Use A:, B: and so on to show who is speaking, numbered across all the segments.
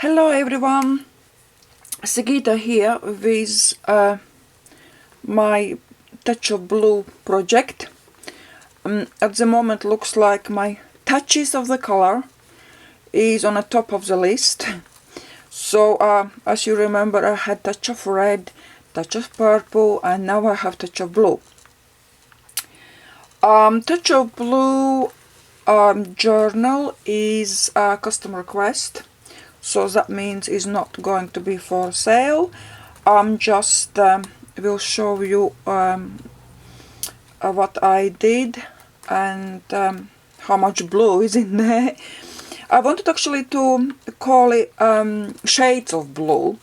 A: Hello everyone, Sigita here with my Touch of Blue project. At the moment looks like my touches of the color is on the top of the list. So as you remember, I had touch of red, touch of purple, and now I have touch of blue. Touch of Blue journal is a custom request. So that means it's not going to be for sale. Just will show you what I did and how much blue is in there. I wanted actually to call it shades of blue,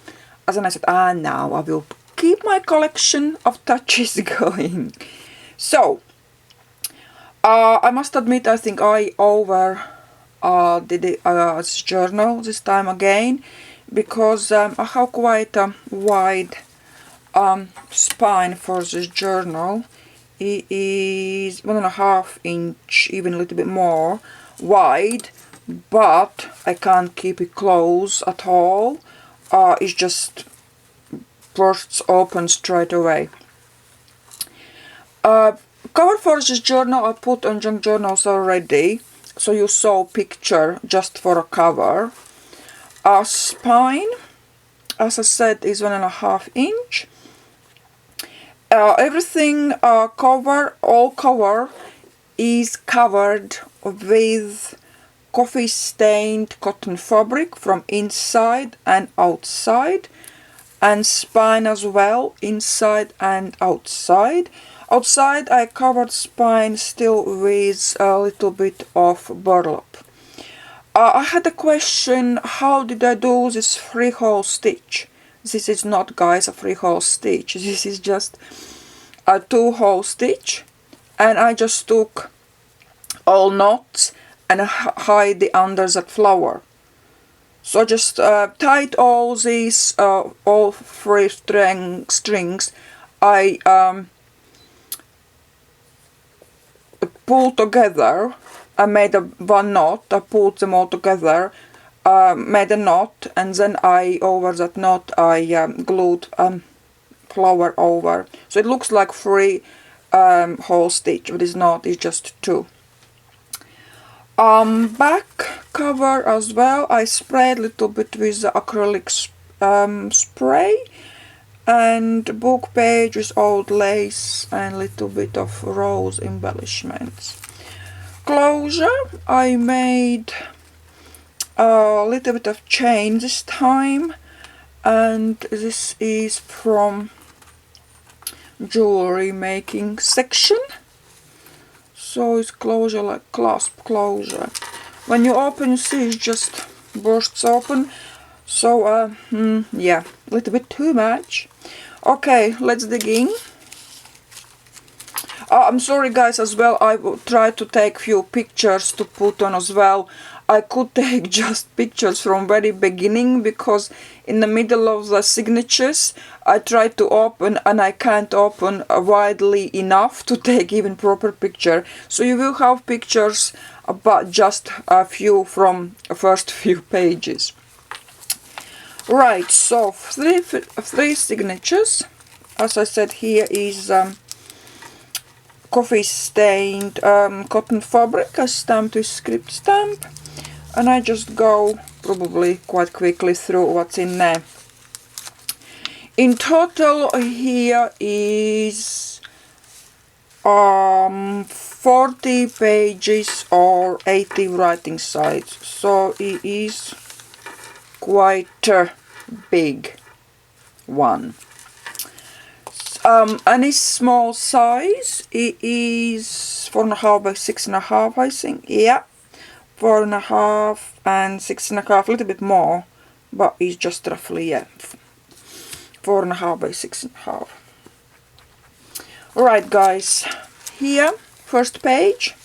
A: as then I said, now I will keep my collection of touches going. So I must admit, I think I did it as journal this time again, because I have quite a wide spine for this journal. It is 1.5 inch, even a little bit more wide, but I can't keep it closed at all. It just bursts open straight away. Cover for this journal I put on junk journals already, so you saw picture just for a cover. Spine, as I said, is 1.5 inch. Everything all cover is covered with coffee stained cotton fabric from inside and outside, and spine as well, inside and outside. Outside I covered spine still with a little bit of burlap. I had a question, how did I do this freehole stitch? This is not, guys, a freehole stitch. This is just a 2-hole stitch, and I just took all knots and hide the under that flower. So just tied all these all 3 strings. I pulled together. I made one knot. I pulled them all together, made a knot, and then over that knot I glued flower over. So it looks like 3 hole stitch, but it's not. It's just 2. Back cover as well, I sprayed a little bit with the acrylic spray, and book page with old lace and a little bit of rose embellishments. Closure, I made a little bit of chain this time, and this is from jewelry making section. So it's closure, like clasp closure. When you open, you see it just bursts open. So yeah, a little bit too much. Okay, let's dig in. I'm sorry guys, as well, I will try to take few pictures to put on as well. I could take just pictures from very beginning, because in the middle of the signatures I tried to open and I can't open widely enough to take even proper picture. So you will have pictures, but just a few from the first few pages. Right, so 3 signatures. As I said, here is coffee stained cotton fabric. I stamped with script stamp, and I just go probably quite quickly through what's in there. In total here is 40 pages or 80 writing sides, so it is quite a big one. Any small size, it is 4.5 by 6.5, I think. Yeah, 4.5 and 6.5, a little bit more, but it's just roughly, yeah, 4.5 by 6.5. Alright guys, here, first page,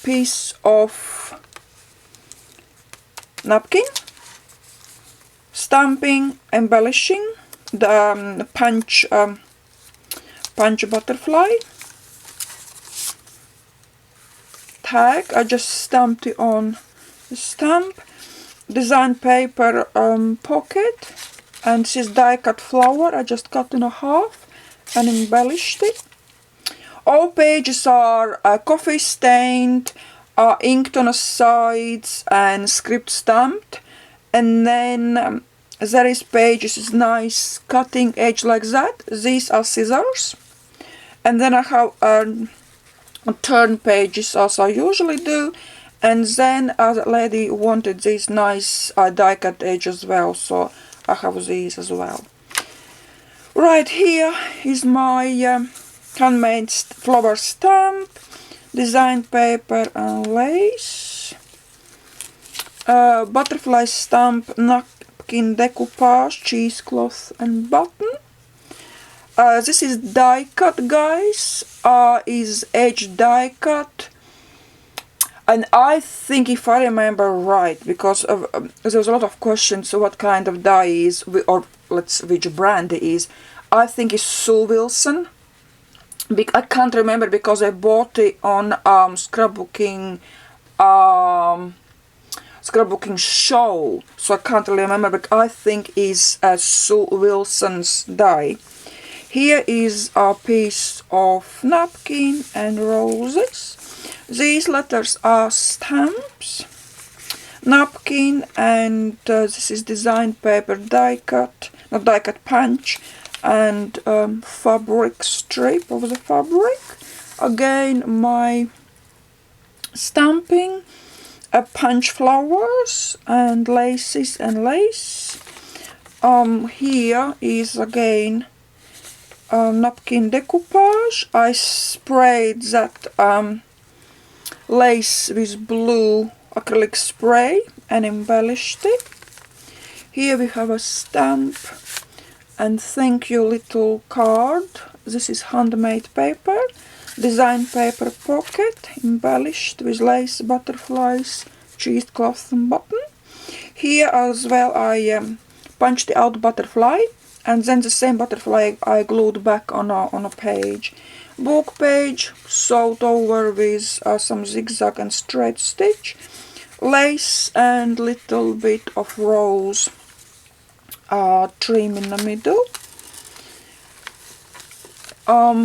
A: piece of napkin, stamping, embellishing, the punch butterfly, tag. I just stamped it on stamp, design paper pocket, and this is die cut flower. I just cut in half and embellished it. All pages are coffee stained, inked on the sides and script stamped, and then there is pages is nice cutting edge like that. These are scissors, and then I have turn pages as I usually do, and then a lady wanted this nice die cut edge as well, so I have these as well. Right, here is my handmade flower stamp, design paper and lace, butterfly stamp, napkin decoupage, cheesecloth and button. This is die cut, guys, is edge die cut, and I think, if I remember right, because of, there was a lot of questions what kind of die is, or which brand it is. I think it's Sue Wilson. I can't remember because I bought it on scrapbooking show, so I can't really remember, but I think it's Sue Wilson's die. Here is a piece of napkin and roses. These letters are stamps, napkin, and this is design paper die cut, not die cut, punch, and fabric strip of the fabric. Again, my stamping, punch flowers and laces and lace. Here is again napkin decoupage. I sprayed that lace with blue acrylic spray and embellished it. Here we have a stamp and thank you little card. This is handmade paper, design paper pocket, embellished with lace, butterflies, cheesecloth and button. Here as well I punched out butterfly, and then the same butterfly I glued back on a page. Book page sewed over with some zigzag and straight stitch, lace and little bit of rose trim in the middle.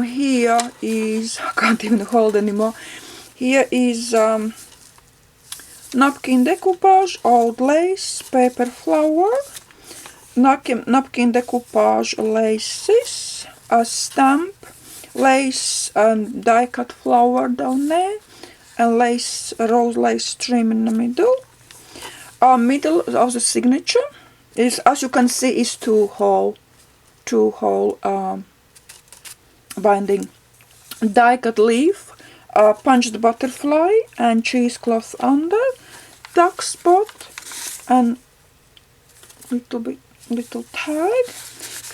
A: Here is, I can't even hold anymore. Here is napkin decoupage, old lace, paper flower, napkin decoupage laces, a stamp, lace and die cut flower down there, and lace, rose lace trim in the middle. Middle of the signature is, as you can see, is two hole binding. Die cut leaf, punched butterfly and cheesecloth under, tuck spot and little tag.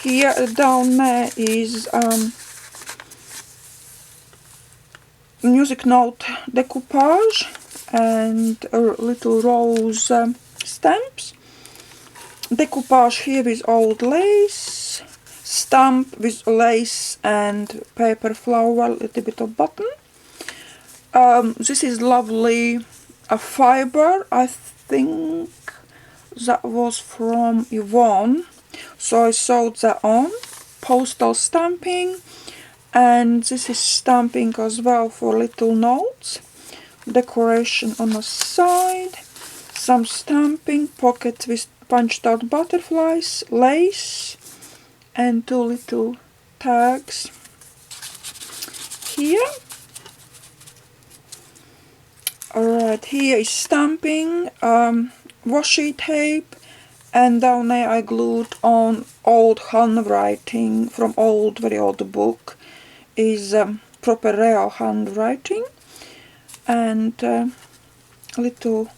A: Here down there is music note decoupage and little rose stamps. Decoupage here with old lace, stamp with lace and paper flower, little bit of button. This is lovely fiber, I think that was from Yvonne, so I sewed that on. Postal stamping, and this is stamping as well for little notes. Decoration on the side, some stamping, pocket with punched out butterflies, lace, and two little tags here. Alright, here is stamping, washi tape, and down there I glued on old handwriting from very old book. Is proper real handwriting, and little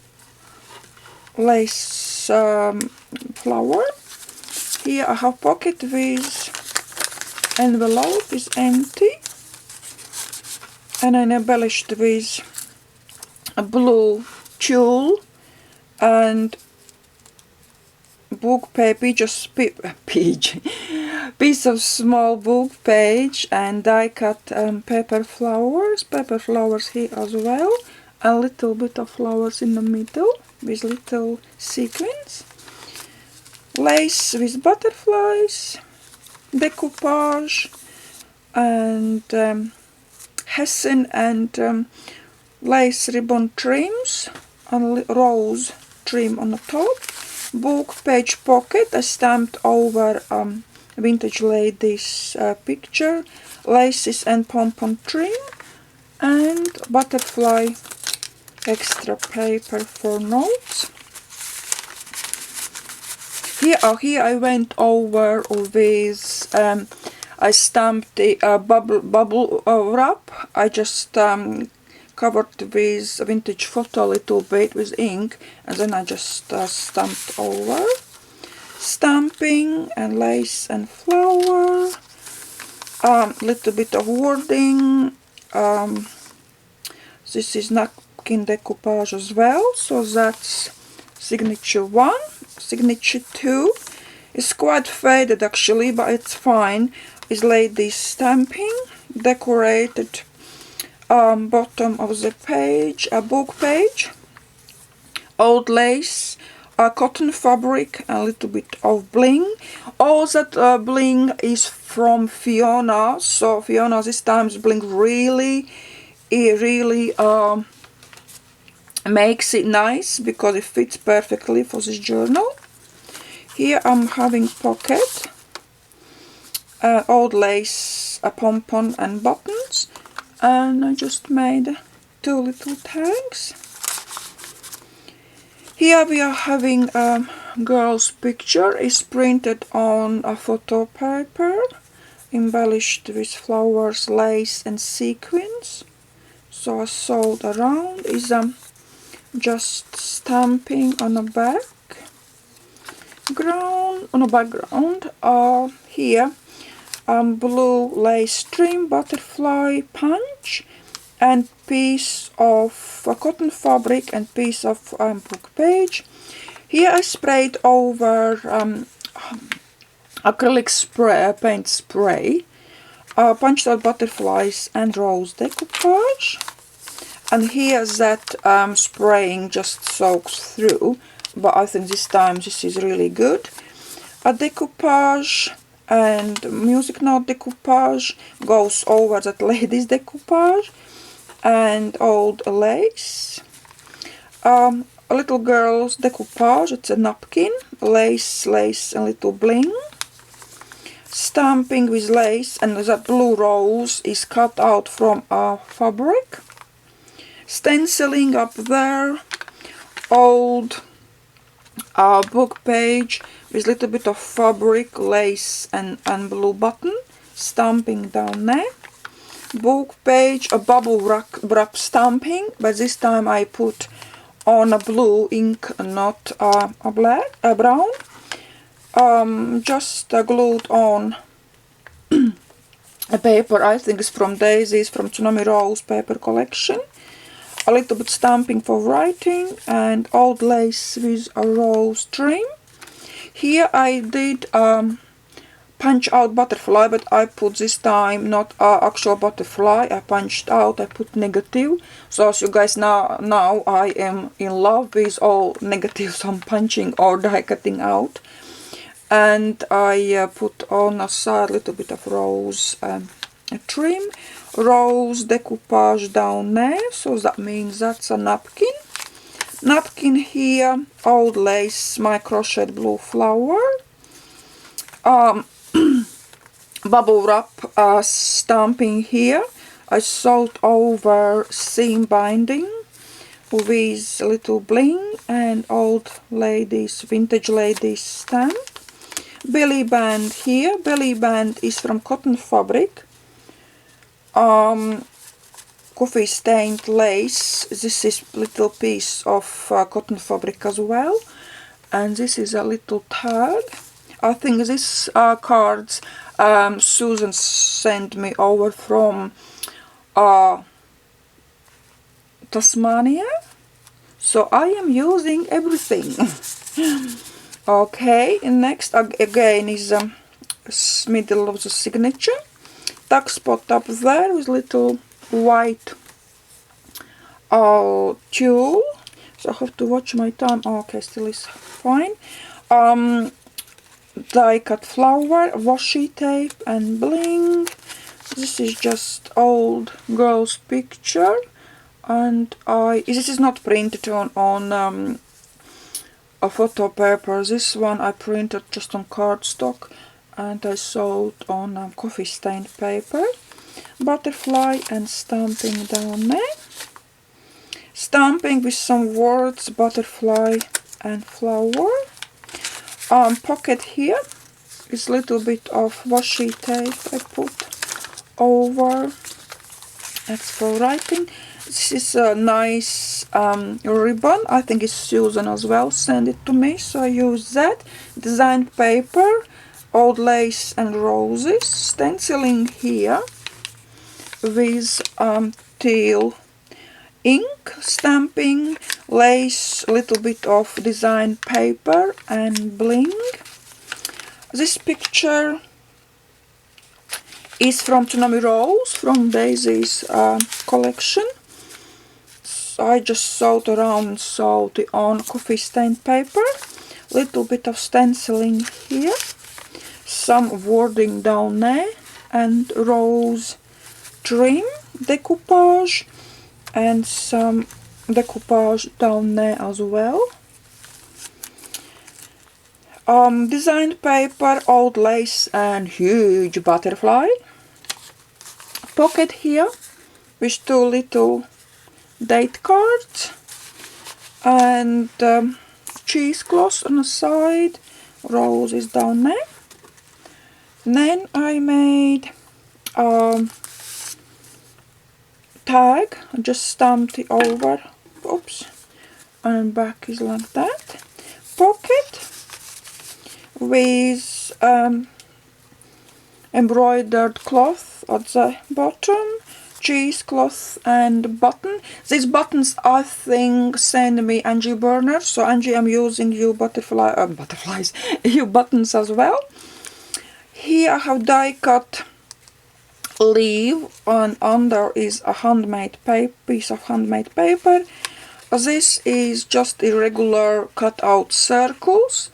A: lace flower. Here I have pocket with envelope is empty, and I embellished with a blue tulle and book paper, just piece of small book page, and die cut paper flowers here as well, a little bit of flowers in the middle with little sequins, lace with butterflies, decoupage, and hessian and lace ribbon trims, and rose trim on the top, book page pocket. I stamped over Vintage Ladies picture, laces and pom-pom trim, and butterfly extra paper for notes. Here I went over with I stamped the bubble wrap. I just covered with vintage photo a little bit with ink, and then I just stamped over. Stamping and lace and flower, little bit of wording. This is napkin decoupage as well, so that's signature 1. Signature 2 is quite faded actually, but it's fine. Is ladies stamping, decorated bottom of the page, a book page, old lace, cotton fabric, a little bit of bling. All that bling is from Fiona, so Fiona this time's bling really makes it nice because it fits perfectly for this journal. Here I'm having pocket, old lace, a pom-pom and buttons, and I just made 2 little tags. Here we are having a girl's picture. Is printed on a photo paper, embellished with flowers, lace and sequins. So I sewed around. Is just stamping on a background. Here blue lace trim, butterfly punch, and piece of cotton fabric and piece of book page. Here I sprayed over acrylic spray, paint spray, punched out butterflies and rose decoupage. And here that spraying just soaks through, but I think this time this is really good. A decoupage and music note decoupage goes over that ladies decoupage, and old lace. A little girl's decoupage, it's a napkin, lace and little bling. Stamping with lace, and that blue rose is cut out from a fabric. Stenciling up there, old book page with little bit of fabric, lace and blue button, stamping down there. Book page, a bubble wrap stamping, but this time I put on a blue ink, not a brown. Just glued on a paper, I think it's from Daisy's, from Tsunami Rose paper collection. A little bit stamping for writing, and old lace with a rose trim. Here I did punch out butterfly, but I put this time not actual butterfly. I punched out, I put negative. So as you guys now I am in love with all negatives I'm punching or die cutting out. And I put on a side little bit of rose trim, rose decoupage down there, so that means that's a napkin. Napkin here, old lace, my crochet blue flower. Bubble wrap stamping here. I sewed over seam binding with little bling and old ladies, vintage ladies stamp. Belly band here. Belly band is from cotton fabric. Coffee stained lace. This is little piece of cotton fabric as well. And this is a little tag. I think this cards Susan sent me over from Tasmania. So I am using everything. Okay, and next again is middle of the signature. Tuck spot up there with little white tulle. So I have to watch my time. Oh, okay, still is fine. Die cut flower, washi tape and bling. This is just old girl's picture, and this is not printed on a photo paper. This one I printed just on cardstock, and I sewed on coffee stained paper. Butterfly and stamping down there. Stamping with some words, butterfly and flower. Pocket here is a little bit of washi tape I put over. That's for writing. This is a nice ribbon. I think it's Susan as well sent it to me, so I use that. Designed paper, old lace and roses. Stenciling here with teal ink, stamping, lace, a little bit of design paper and bling. This picture is from Tsunami Rose, from Daisy's collection. So I just sewed around, sewed it on coffee stained paper. Little bit of stenciling here, some wording down there, and rose trim decoupage, and some decoupage down there as well. Designed paper, old lace and huge butterfly. Pocket here with two little date cards and cheesecloth on the side, roses down there. Then I made tag, I just stamped it over, oops, and back is like that. Pocket with embroidered cloth at the bottom, cheesecloth and button. These buttons I think send me Angie Burner, so Angie, I'm using you butterflies, you buttons as well. Here I have die cut leaf, and under is a handmade piece of handmade paper. This is just irregular cut out circles.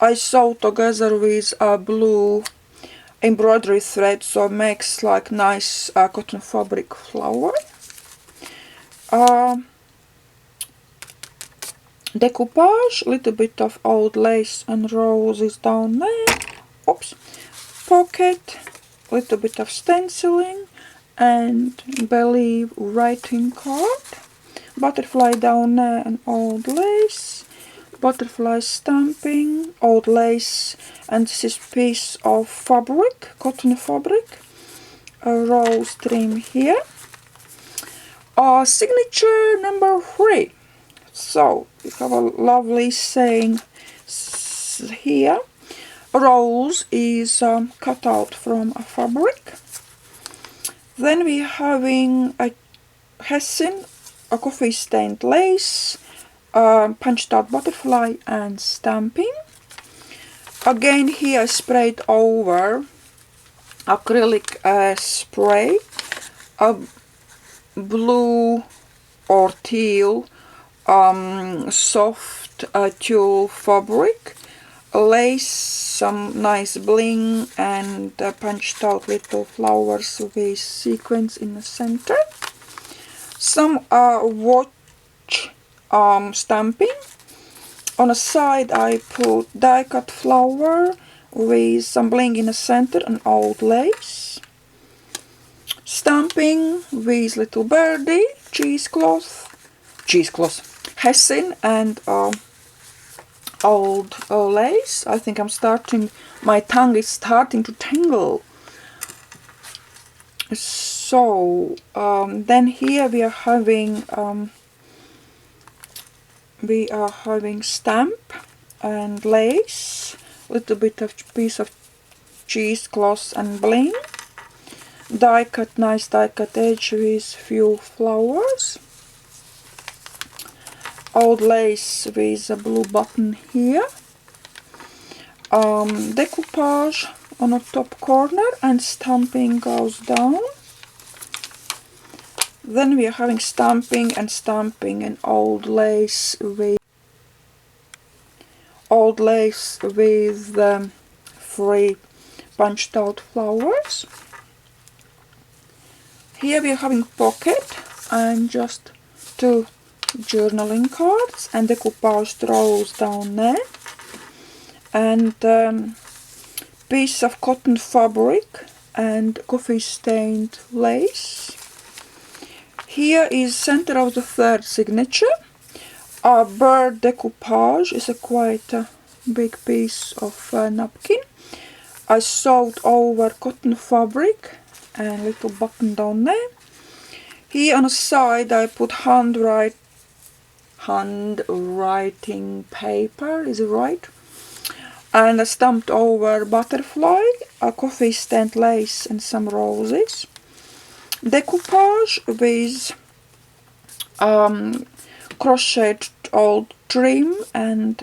A: I sew together with a blue embroidery thread, so it makes like nice cotton fabric flower. Decoupage, little bit of old lace and roses down there. Oops. Pocket, little bit of stenciling and believe writing card. Butterfly down there and old lace. Butterfly stamping, old lace, and this is piece of fabric, cotton fabric. A rose trim here. Signature number 3. So we have a lovely saying here. Rose is cut out from a fabric. Then we having a Hessian, a coffee stained lace, punched out butterfly and stamping. Again here I sprayed over acrylic spray, a blue or teal soft tulle fabric, lace, some nice bling, and punched out little flowers with sequins in the center. Some watch stamping. On the side I put die cut flower with some bling in the center and old lace. Stamping with little birdie, cheesecloth, Hessian and old lace. I think my tongue is starting to tingle. So then here we are having stamp and lace, little bit of piece of cheesecloth and bling. Die cut, nice die cut edge with few flowers. Old lace with a blue button here. Decoupage on the top corner and stamping goes down. Then we are having stamping and old lace with free punched out flowers. Here we are having pocket and just 2 journaling cards and decoupaged rose down there, and piece of cotton fabric and coffee stained lace. Here is center of the 3rd signature. A bird decoupage is a quite big piece of napkin. I sewed over cotton fabric and little button down there. Here on the side I put handwriting paper, is it right? And I stamped over butterfly, a coffee stained lace and some roses. Decoupage with crocheted old trim and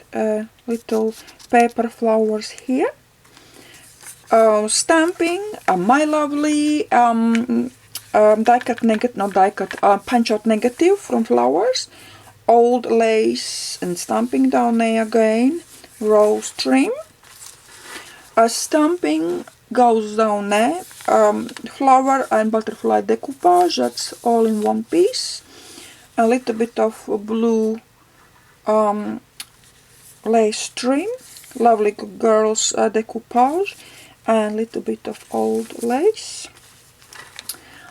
A: little paper flowers here. Stamping my lovely punch out negative from flowers, old lace and stamping down there again, rose trim. Stamping goes down there, flower and butterfly decoupage, that's all in one piece. A little bit of blue lace trim, lovely girls decoupage, and a little bit of old lace.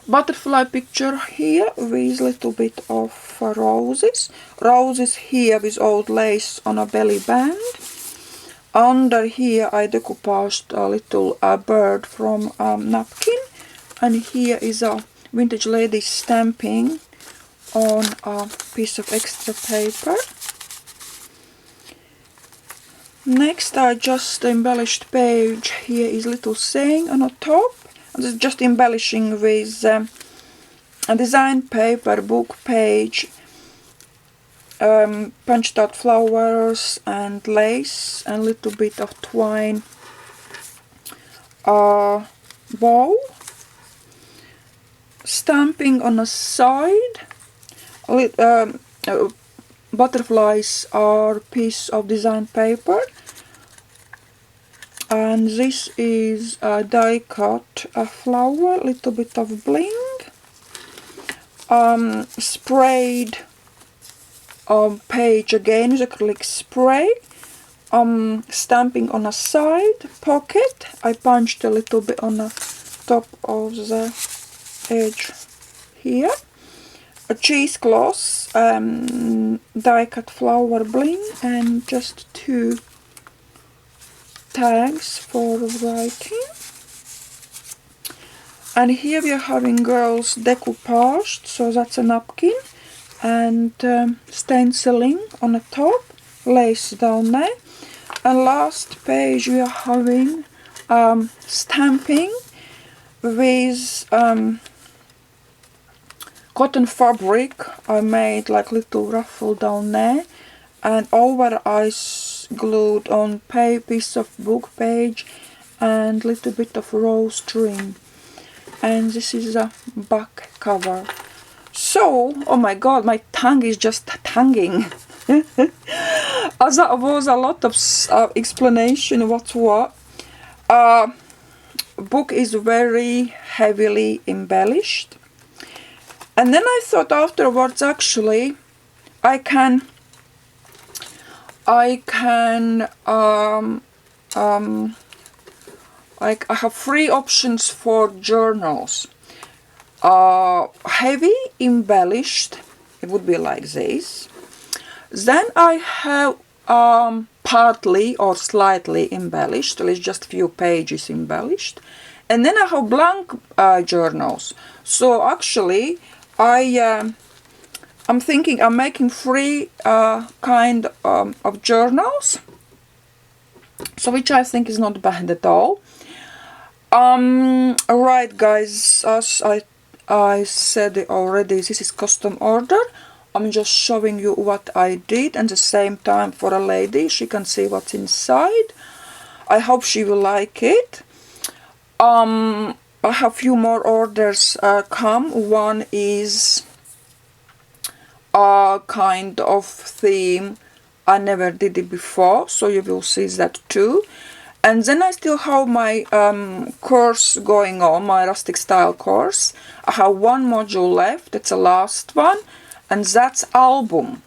A: Butterfly picture here with little bit of roses. Roses here with old lace on a belly band. Under here I decoupaged a little bird from napkin, and here is a vintage lady stamping on a piece of extra paper. Next I just embellished page. Here is little saying on the top. This is just embellishing with a design paper, book page, punched out flowers and lace and little bit of twine bow. Stamping on the side. Butterflies are piece of design paper, and this is a die cut flower, little bit of bling, sprayed page again with acrylic spray, stamping on a side pocket. I punched a little bit on the top of the edge here. A cheesecloth, die cut flower bling, and just 2 tags for writing. And here we are having girls decoupaged, so that's a napkin, and stenciling on the top, lace down there. And last page we are having stamping with cotton fabric. I made like little ruffle down there, and over I glued on piece of book page and little bit of rose trim. And this is a back cover. So, oh my god, my tongue is just tonguing. As that was a lot of explanation what's what. Book is very heavily embellished. And then I thought afterwards, actually, I have 3 options for journals. Heavy embellished, it would be like this. Then I have partly or slightly embellished, at least just few pages embellished. And then I have blank journals. So actually, I'm thinking I'm making 3 kind of journals, so which I think is not bad at all. Alright guys, as I said already, this is custom order. I'm just showing you what I did, and at the same time for a lady, she can see what's inside. I hope she will like it. I have few more orders come. One is a kind of theme I never did it before, so you will see that too. And then I still have my course going on, my rustic style course. I have one module left, it's the last one, and that's album.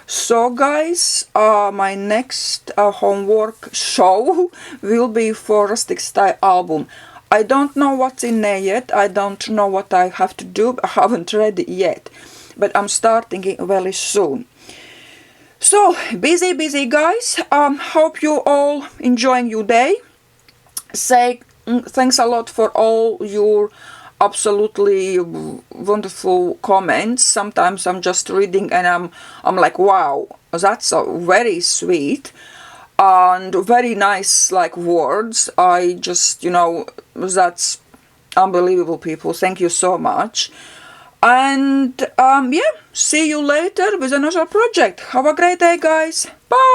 A: So guys, my next homework show will be for rustic style album. I don't know what's in there yet, I don't know what I have to do, I haven't read it yet, but I'm starting it very soon. So, busy guys. Hope you all enjoying your day. Say thanks a lot for all your absolutely wonderful comments. Sometimes I'm just reading and I'm like, wow, that's very sweet and very nice like words. I just, that's unbelievable, people. Thank you so much. And yeah, see you later with another project. Have a great day, guys. Bye.